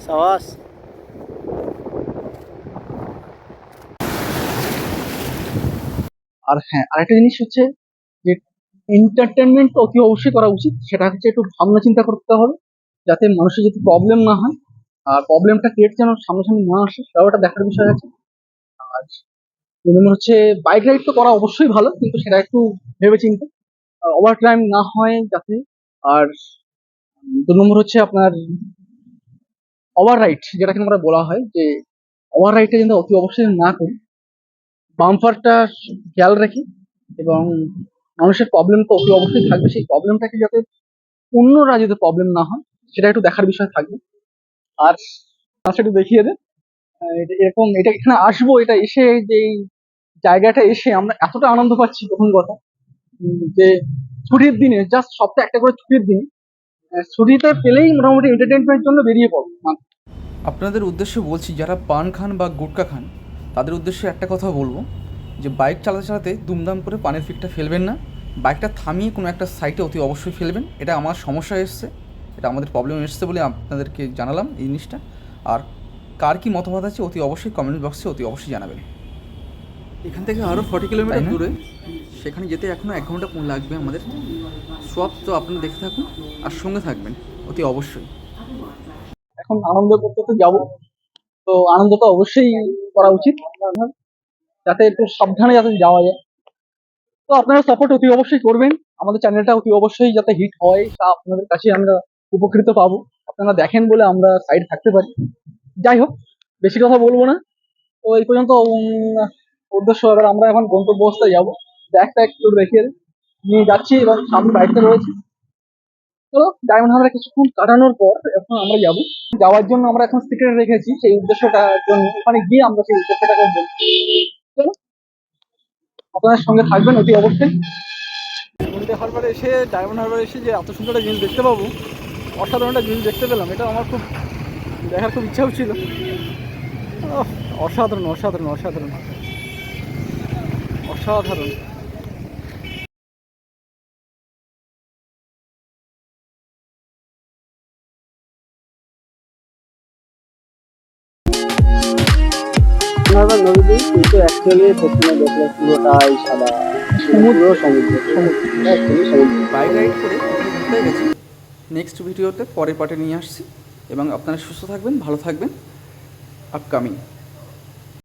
সাবাস। আর হ্যাঁ, আরেকটা জিনিস হচ্ছে যে এন্টারটেনমেন্ট তো অতি অবশ্যই করা উচিত। সেটা হচ্ছে একটু ভাবনা চিন্তা করতে হবে যাতে মানুষের যদি প্রবলেম না হয়, আর প্রবলেমটা ক্রিয়েট যেন সামনাসামনি না আসে, সেটাও একটা দেখার বিষয় আছে। আর দুই নম্বর হচ্ছে বাইক রাইড তো করা অবশ্যই ভালো, কিন্তু সেটা একটু ভেবে চিন্তে, ওভার টাইম না হয় যাতে। আর দু নম্বর হচ্ছে আপনার ওভার রাইড, যেটাকে আমরা বলা হয় যে ওভার রাইডটা কিন্তু অতি অবশ্যই না করি, বাম্পারটা খেয়াল রাখি। এবং মানুষের প্রবলেম তো অতি অবশ্যই থাকবে, সেই প্রবলেমটাকে যাতে অন্যরা যাতে প্রবলেম না হয় সেটা একটু দেখার বিষয় থাকবে। আর সেটা দেখিয়ে দে এরকম এটা এখানে আসবো, এটা এসে যে এই জায়গাটা এসে আমরা এতটা আনন্দ পাচ্ছি প্রথম কথা, যে ছুটির দিনে জাস্ট সপ্তাহে একটা করে ছুটির দিনে ছুটিটা পেলেই মোটামুটি এন্টারটেনমেন্টের জন্য বেরিয়ে পড়ো। আপনাদের উদ্দেশ্যে বলছি, যারা পান খান বা গুটকা খান তাদের উদ্দেশ্যে একটা কথা বলবো, যে বাইক চালাতে চালাতে দুমদাম করে পানের ফিকটা ফেলবেন না। বাইকটা থামিয়ে কোনো একটা সাইটে অতি অবশ্যই ফেলবেন। এটা আমার সমস্যা এসছে, এটা আমাদের প্রবলেম এসছে বলে আপনাদেরকে জানালাম এই জিনিসটা। আর কার কী মতামত আছে অতি অবশ্যই কমেন্ট বক্সে অতি অবশ্যই জানাবেন। এখান থেকে আরও 40 কিলোমিটার দূরে, সেখানে যেতে এখনও 1 ঘন্টা লাগবে আমাদের। সব তো আপনারা দেখতে থাকুন আর সঙ্গে থাকবেন অতি অবশ্যই। এখন আনন্দ করতে তো যাবো, তো আনন্দটা অবশ্যই করা উচিত, যাতে একটু সাবধানে যাতে যাওয়া যায়। তো আপনারা সাপোর্ট অতি অবশ্যই করবেন, আমাদের চ্যানেলটা অতি অবশ্যই যাতে হিট হয়, তা আপনাদের কাছে আমরা উপকৃত পাবো। আপনারা দেখেন বলে আমরা সাইড থাকতে পারি। যাই হোক, বেশি কথা বলবো না। তো এই পর্যন্ত উদ্দেশ্য, এবার আমরা এখন গন্তব্যস্থলে যাবো। ব্যাগটা একটু রেখে নিয়ে যাচ্ছি এবং সামনে বাইকটা রয়েছে। তো ডায়মন্ড হারবার কিছুক্ষণ কাটানোর পর এখন আমরা যাবো। যাওয়ার জন্য আমরা এখন সিক্রেট রেখেছি, সেই উদ্দেশ্যটার জন্য ওখানে গিয়ে আমরা সেই উদ্দেশ্যটাকে বলছি। চলো, আপনাদের সঙ্গে থাকবেন অতি অবশ্যই। ডায়মন্ড হারবারে এসে যে এত সুন্দর একটা জিনিস দেখতে পাবো, অসাধারণ একটা জিনিস দেখতে পেলাম, এটা আমার খুব দেখার খুব ইচ্ছাও ছিল। অসাধারণ অসাধারণ অসাধারণ অসাধারণ। নদী, কিন্তু অ্যাকচুয়ালি প্রথমে দেখলে পুরোটাই সাদা, সমুদ্র সমুদ্র সমুদ্র। বাইক রাইড করে ঘুরতে গেছি। নেক্সট ভিডিওতে পরের পার্টে নিয়ে আসছি, এবং আপনারা সুস্থ থাকবেন, ভালো থাকবেন। আপকামিং